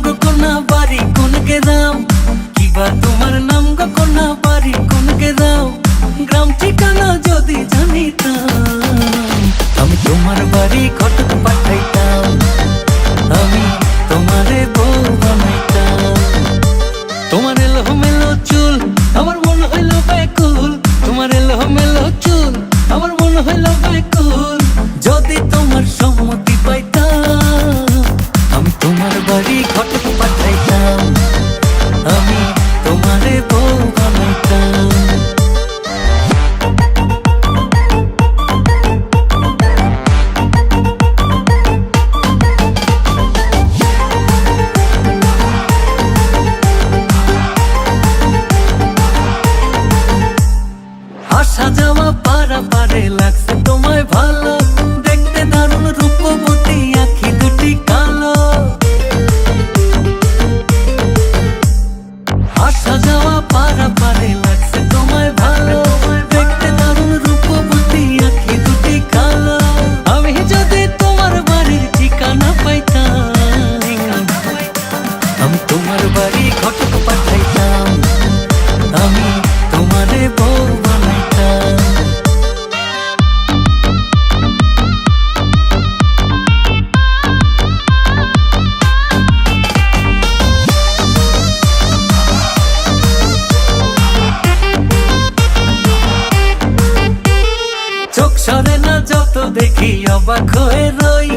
গো কোনা বাড়ি কোন গ্রাম, কিবা তোমার নাম গো কোনা বাড়ি কোন গ্রাম, গ্রাম ঠিকানা যদি জানিতাম আমি তোমার বাড়ি ঘটক পাঠাইতাম, আমি তোমারে বউ বানাইতাম। তোমার এলোমেলো চুল আমার মন হইল ব্যাকুল, তোমার এলোমেলো চুল আমার মন হইল ব্যাকুল, যদি তোমার সম্মতি পাইতাম আমি তোমার বাড়ি ঘটক পাঠাইতাম, আমি তোমারে বউ বানাইতাম। আসা যাওয়া পারাপারে লাগছে তোমায় ভালো, দেখতে দারুণ রূপবতী আঁখি দুটি কালো। আসা যাওয়া পারাপারে লাগছে তোমায় ভালো, দেখতে দারুণ রূপবতী আঁখি দুটি কালো। আমি যদি তোমার বাড়ির ঠিকানা পাইতাম আমি তোমার বাড়ি ঘটক পাঠাইতাম, আমি তোমারে বউ বানাইতাম। চোখ সরে না যত দেখি অবাক হয়ে রই,